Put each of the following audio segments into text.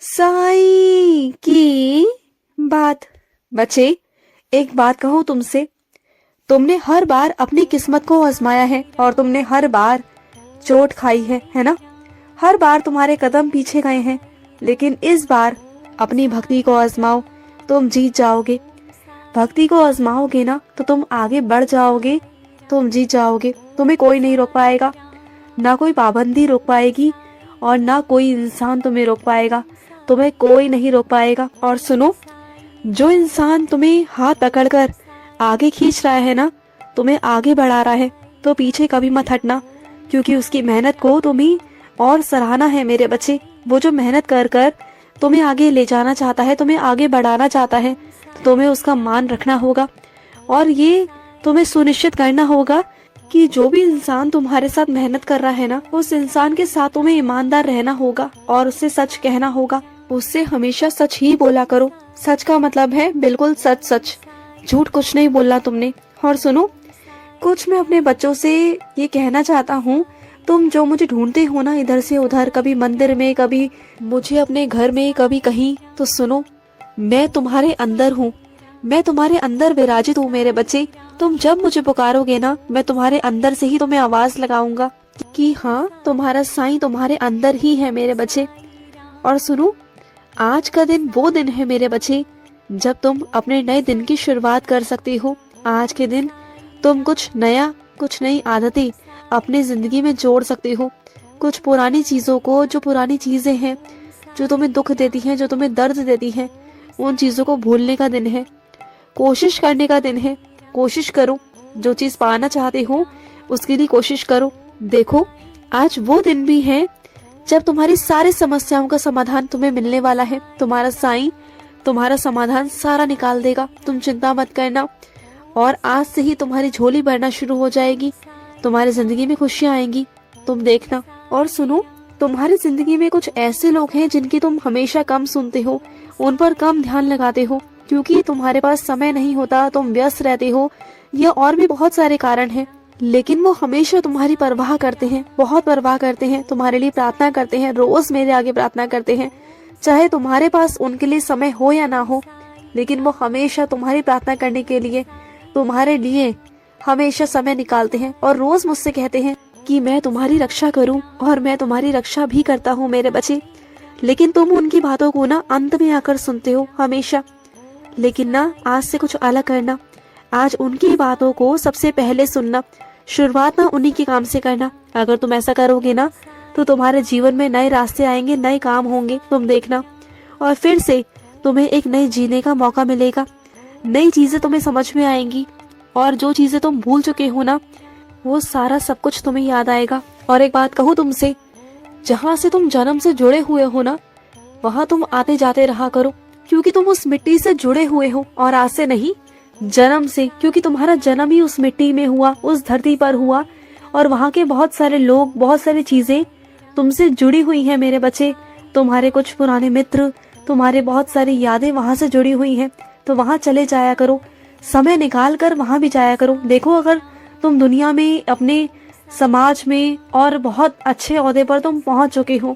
साई की बात। बच्चे, एक बात कहूँ तुमसे, तुमने हर बार अपनी किस्मत को आजमाया है और तुमने हर बार चोट खाई है ना। हर बार तुम्हारे कदम पीछे गए हैं, लेकिन इस बार अपनी भक्ति को आजमाओ, तुम जीत जाओगे। भक्ति को आजमाओगे ना तो तुम आगे बढ़ जाओगे, तुम जीत जाओगे। तुम्हें कोई नहीं रोक पाएगा, ना कोई पाबंदी रोक पाएगी और ना कोई इंसान तुम्हें रोक पाएगा। तुम्हें कोई नहीं रोक पाएगा। और सुनो, जो इंसान तुम्हें हाथ पकड़कर आगे खींच रहा है ना, तुम्हें आगे बढ़ा रहा है, तो पीछे कभी मत हटना, क्योंकि उसकी मेहनत को तुम्हें और सराहना है मेरे बच्चे। वो जो मेहनत कर कर तुम्हें आगे ले जाना चाहता है, तुम्हें आगे बढ़ाना चाहता है, तो तुम्हें उसका मान रखना होगा। और ये तुम्हें सुनिश्चित करना होगा कि जो भी इंसान तुम्हारे साथ मेहनत कर रहा है ना, उस इंसान के साथ तुम्हें ईमानदार रहना होगा और उससे सच कहना होगा। उससे हमेशा सच ही बोला करो। सच का मतलब है बिल्कुल सच सच, झूठ कुछ नहीं बोलना तुमने। और सुनो, कुछ मैं अपने बच्चों से ये कहना चाहता हूँ, तुम जो मुझे ढूंढते हो ना इधर से उधर, कभी मंदिर में, कभी मुझे अपने घर में, कभी कहीं, तो सुनो, मैं तुम्हारे अंदर हूँ, मैं तुम्हारे अंदर विराजित हूँ मेरे बच्चे। तुम जब मुझे पुकारोगे ना, मैं तुम्हारे अंदर से ही तुम्हें आवाज लगाऊंगा कि हाँ, तुम्हारा साईं तुम्हारे अंदर ही है मेरे बच्चे। और सुनो, आज का दिन वो दिन है मेरे बच्चे जब तुम अपने नए दिन की शुरुआत कर सकते हो। आज के दिन तुम कुछ नया, कुछ नई आदतें अपनी जिंदगी में जोड़ सकते हो। कुछ पुरानी चीजों को, जो पुरानी चीजें हैं जो तुम्हें दुख देती हैं, जो तुम्हें दर्द देती हैं, उन चीजों को भूलने का दिन है, कोशिश करने का दिन है। कोशिश करो, जो चीज पाना चाहते हो उसके लिए कोशिश करो। देखो, आज वो दिन भी है जब तुम्हारी सारी समस्याओं का समाधान तुम्हें मिलने वाला है। तुम्हारा साईं तुम्हारा समाधान सारा निकाल देगा, तुम चिंता मत करना। और आज से ही तुम्हारी झोली भरना शुरू हो जाएगी, तुम्हारी जिंदगी में खुशियां आएंगी, तुम देखना। और सुनो, तुम्हारी जिंदगी में कुछ ऐसे लोग हैं जिनकी तुम हमेशा कम सुनते हो, उन पर कम ध्यान लगाते हो, क्योंकि तुम्हारे पास समय नहीं होता, तुम व्यस्त रहते हो, या और भी बहुत सारे कारण हैं। लेकिन वो हमेशा तुम्हारी परवाह करते हैं, बहुत परवाह करते हैं, तुम्हारे लिए प्रार्थना करते हैं, रोज मेरे आगे प्रार्थना करते हैं। चाहे तुम्हारे पास उनके लिए समय हो या ना हो, लेकिन वो हमेशा तुम्हारी प्रार्थना करने के लिए, तुम्हारे लिए हमेशा समय निकालते हैं और रोज मुझसे कहते हैं कि मैं तुम्हारी रक्षा करूं, और मैं तुम्हारी रक्षा भी करता हूं मेरे बच्चे। लेकिन तुम उनकी बातों को ना अंत में आकर सुनते हो हमेशा। लेकिन ना, आज से कुछ अलग करना। आज उनकी बातों को सबसे पहले सुनना, शुरुआत ना उन्हीं के काम से करना। अगर तुम ऐसा करोगे ना, तो तुम्हारे जीवन में नए रास्ते आएंगे, नए काम होंगे, तुम देखना। और फिर से तुम्हें एक नए जीने का मौका मिलेगा, नई चीजें तुम्हें समझ में आएंगी, और जो चीजें तुम भूल चुके हो ना, वो सारा सब कुछ तुम्हें याद आएगा। और एक बात कहूँ तुमसे, जहाँ से तुम जन्म से जुड़े हुए हो ना, वहाँ तुम आते जाते रहा करो, क्योंकि तुम उस मिट्टी से जुड़े हुए हो। और आज से नहीं, जन्म से, क्योंकि तुम्हारा जन्म ही उस मिट्टी में हुआ, उस धरती पर हुआ। और वहाँ के बहुत सारे लोग, बहुत सारी चीजें तुमसे जुड़ी हुई हैं मेरे बच्चे। तुम्हारे कुछ पुराने मित्र, तुम्हारे बहुत सारी यादें वहाँ से जुड़ी हुई हैं। तो वहाँ चले जाया करो, समय निकाल कर वहाँ भी जाया करो। देखो, अगर तुम दुनिया में, अपने समाज में और बहुत अच्छे ओहदे पर तुम पहुंच चुके हो,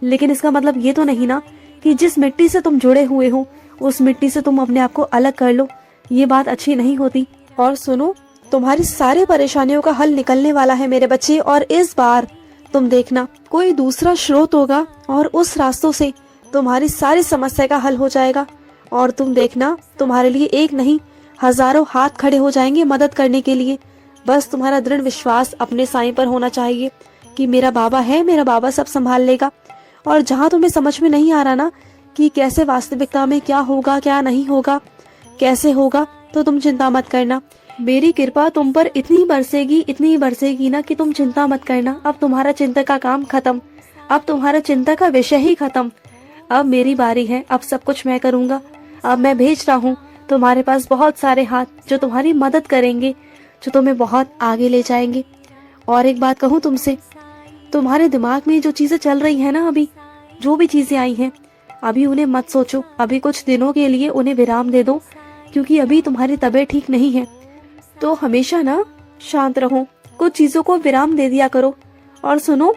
लेकिन इसका मतलब ये तो नहीं ना कि जिस मिट्टी से तुम जुड़े हुए हो उस मिट्टी से तुम अपने आप को अलग कर लो। ये बात अच्छी नहीं होती। और सुनो, तुम्हारी सारी परेशानियों का हल निकलने वाला है मेरे बच्चे। और इस बार तुम देखना, कोई दूसरा स्रोत होगा और उस रास्तों से तुम्हारी सारी समस्या का हल हो जाएगा। और तुम देखना, तुम्हारे लिए एक नहीं, हजारों हाथ खड़े हो जाएंगे मदद करने के लिए। बस तुम्हारा दृढ़ विश्वास अपने साईं पर होना चाहिए कि मेरा बाबा है, मेरा बाबा सब संभाल लेगा। और जहाँ तुम्हें समझ में नहीं आ रहा ना कि कैसे वास्तविकता में क्या होगा, क्या नहीं होगा, कैसे होगा, तो तुम चिंता मत करना। मेरी कृपा तुम पर इतनी बरसेगी ना कि तुम चिंता मत करना। अब तुम्हारा चिंता का काम खत्म, अब तुम्हारा चिंता का विषय ही खत्म। अब मेरी बारी है, अब सब कुछ मैं करूँगा। अब मैं भेज रहा हूँ तुम्हारे पास बहुत सारे हाथ जो तुम्हारी मदद करेंगे, जो तुम्हें बहुत आगे ले जाएंगे। और एक बात कहूँ तुमसे, तुम्हारे दिमाग में जो चीजें चल रही है ना, अभी जो भी चीजें आई हैं, अभी उन्हें मत सोचो। अभी कुछ दिनों के लिए उन्हें विराम दे दो, क्योंकि अभी तुम्हारी तबीयत ठीक नहीं है। तो हमेशा ना शांत रहो, कुछ चीजों को विराम दे दिया करो। और सुनो,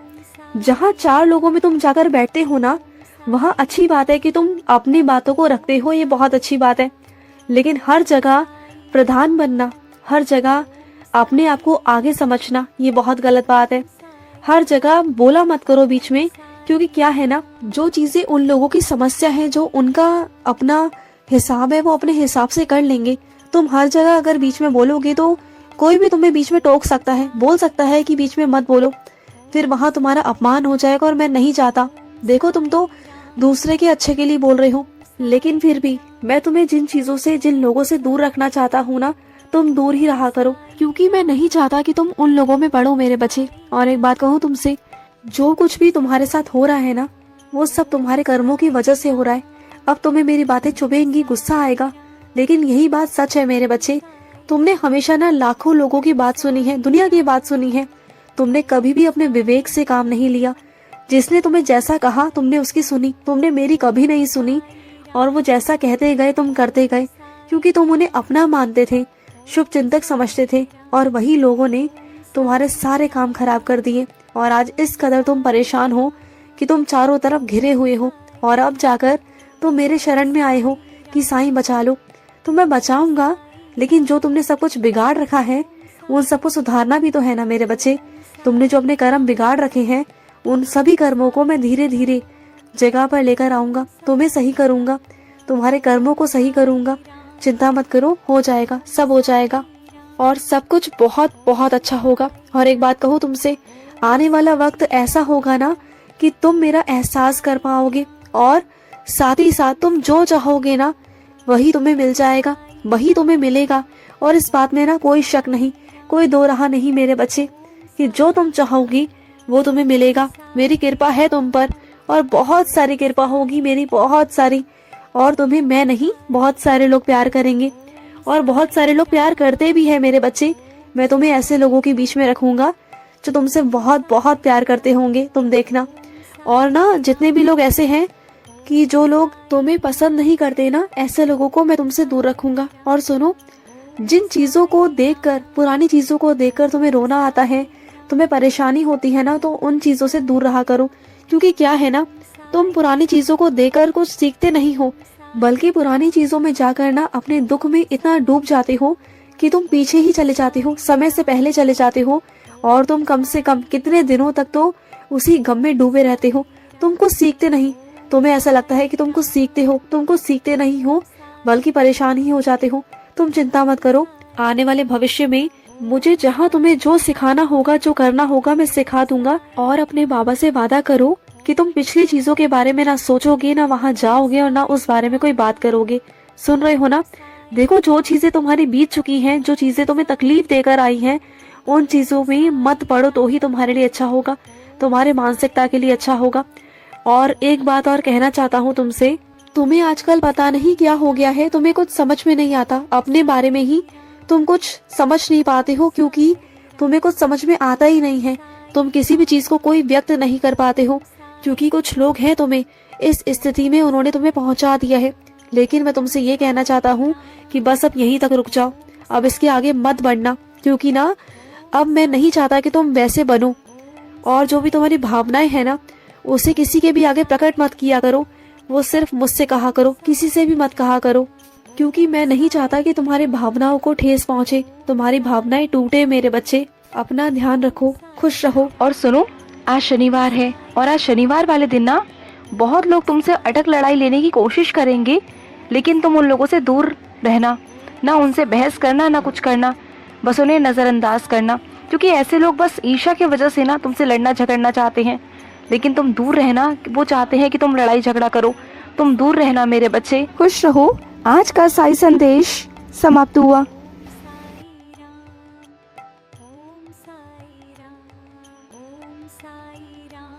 जहाँ 4 लोगों में तुम जाकर बैठते हो ना, वहाँ अच्छी बात है कि तुम अपनी बातों को रखते हो, ये बहुत अच्छी बात है। लेकिन हर जगह प्रधान बनना, हर जगह अपने आप को आगे समझना, ये बहुत गलत बात है। हर जगह बोला मत करो बीच में, क्योंकि क्या है ना, जो चीजें उन लोगों की समस्या है, जो उनका अपना हिसाब है, वो अपने हिसाब से कर लेंगे। तुम हर जगह अगर बीच में बोलोगे तो कोई भी तुम्हें बीच में टोक सकता है, बोल सकता है कि बीच में मत बोलो, फिर वहां तुम्हारा अपमान हो जाएगा और मैं नहीं चाहता। देखो तुम तो दूसरे के अच्छे के लिए बोल रहे हो, लेकिन फिर भी मैं तुम्हें जिन चीजों से, जिन लोगों से दूर रखना चाहता हूँ ना, तुम दूर ही रहा करो, क्योंकि मैं नहीं चाहता कि तुम उन लोगों में पड़ो मेरे बच्चे। और एक बात कहूँ तुमसे, जो कुछ भी तुम्हारे साथ हो रहा है ना, वो सब तुम्हारे कर्मों की वजह से हो रहा है। अब तुम्हें मेरी बातें चुभेंगी, गुस्सा आएगा, लेकिन यही बात सच है मेरे बच्चे। तुमने हमेशा ना लाखों लोगों की बात सुनी है, दुनिया की बात सुनी है, तुमने कभी भी अपने विवेक से काम नहीं लिया। जिसने तुम्हें जैसा कहा तुमने उसकी सुनी, तुमने मेरी कभी नहीं सुनी। और वो जैसा कहते गए तुम करते गए, क्योंकि तुम उन्हें अपना मानते थे, शुभ चिंतक समझते थे, और वही लोगों ने तुम्हारे सारे काम खराब कर दिए। और आज इस कदर तुम परेशान हो कि तुम चारों तरफ घिरे हुए हो, और अब जाकर तुम मेरे शरण में आए हो कि साईं बचा लो। तो मैं बचाऊंगा, लेकिन जो तुमने सब कुछ बिगाड़ रखा है उन सबको सुधारना भी तो है ना मेरे बच्चे। तुमने जो अपने कर्म बिगाड़ रखे हैं, उन सभी कर्मों को मैं धीरे धीरे जगह पर लेकर आऊंगा, तुम्हें सही करूंगा, तुम्हारे कर्मों को सही करूंगा। चिंता मत करो, हो जाएगा, सब हो जाएगा, और सब कुछ बहुत बहुत अच्छा होगा। और एक बात कहूँ तुमसे, आने वाला वक्त ऐसा होगा ना कि तुम मेरा एहसास कर पाओगे, और साथ ही साथ तुम जो चाहोगे ना वही तुम्हें मिल जाएगा, वही तुम्हें मिलेगा। और इस बात में ना कोई शक नहीं, कोई दो राह नहीं मेरे बच्चे, कि जो तुम चाहोगी वो तुम्हें मिलेगा। मेरी कृपा है तुम पर, और बहुत सारी कृपा होगी मेरी, बहुत सारी। और तुम्हें मैं नहीं, बहुत सारे लोग प्यार करेंगे, और बहुत सारे लोग प्यार करते भी है मेरे बच्चे। मैं तुम्हें ऐसे लोगों के बीच में रखूंगा जो तुमसे बहुत बहुत प्यार करते होंगे, तुम देखना। और ना जितने भी लोग ऐसे हैं कि जो लोग तुम्हें पसंद नहीं करते ना, ऐसे लोगों को मैं तुमसे दूर रखूंगा। और सुनो, जिन चीजों को देखकर, पुरानी चीजों को देखकर तुम्हें रोना आता है, तुम्हें परेशानी होती है ना, तो उन चीजों से दूर रहा करो। क्योंकि क्या है ना, तुम पुरानी चीजों को देखकर कुछ सीखते नहीं हो, बल्कि पुरानी चीजों में जाकर ना अपने दुख में इतना डूब जाते हो कि तुम पीछे ही चले जाते हो, समय से पहले चले जाते हो। और तुम कम से कम कितने दिनों तक तो उसी गम में डूबे रहते हो, तुम कुछ सीखते नहीं। तुम्हें ऐसा लगता है कि तुम कुछ सीखते हो, तुम कुछ सीखते नहीं हो, बल्कि परेशान ही हो जाते हो। तुम चिंता मत करो, आने वाले भविष्य में मुझे जहाँ तुम्हें जो सिखाना होगा, जो करना होगा, मैं सिखा दूंगा। और अपने बाबा से वादा करो कि तुम पिछली चीजों के बारे में ना सोचोगे, ना वहाँ जाओगे, और ना उस बारे में कोई बात करोगे। सुन रहे हो ना? देखो, जो चीजें तुम्हारी बीत चुकी हैं, जो चीजें तुम्हें तकलीफ देकर आई हैं, उन चीजों में मत पड़ो, तो ही तुम्हारे लिए अच्छा होगा, तुम्हारे मानसिकता के लिए अच्छा होगा। और एक बात और कहना चाहता हूँ तुमसे, तुम्हें आजकल पता नहीं क्या हो गया है, तुम्हें कुछ समझ में नहीं आता अपने बारे में ही, तुम कुछ समझ नहीं पाते हो, क्योंकि तुम्हें कुछ समझ में आता ही नहीं है। तुम किसी भी चीज को कोई व्यक्त नहीं कर पाते हो, क्योंकि कुछ लोग हैं तुम्हें इस स्थिति में, उन्होंने तुम्हें पहुंचा दिया है। लेकिन मैं तुमसे ये कहना चाहता हूँ कि बस अब यहीं तक रुक जाओ, अब इसके आगे मत बढ़ना, क्योंकि ना अब मैं नहीं चाहता कि तुम वैसे बनो। और जो भी तुम्हारी भावनाएं है ना, उसे किसी के भी आगे प्रकट मत किया करो, वो सिर्फ मुझसे कहा करो, किसी से भी मत कहा करो, क्योंकि मैं नहीं चाहता कि तुम्हारी भावनाओं को ठेस पहुंचे, तुम्हारी भावनाएं टूटे मेरे बच्चे। अपना ध्यान रखो, खुश रहो। और सुनो, आज शनिवार है, और आज शनिवार वाले दिन ना बहुत लोग तुमसे अटक लड़ाई लेने की कोशिश करेंगे, लेकिन तुम उन लोगों से दूर रहना, ना उनसे बहस करना, ना कुछ करना, बस उन्हें नजरअंदाज करना, क्योंकि ऐसे लोग बस ईर्ष्या की वजह से ना तुमसे लड़ना झगड़ना चाहते हैं। लेकिन तुम दूर रहना, वो चाहते हैं कि तुम लड़ाई झगड़ा करो, तुम दूर रहना मेरे बच्चे। खुश रहो। आज का साई संदेश समाप्त हुआ। साई राम।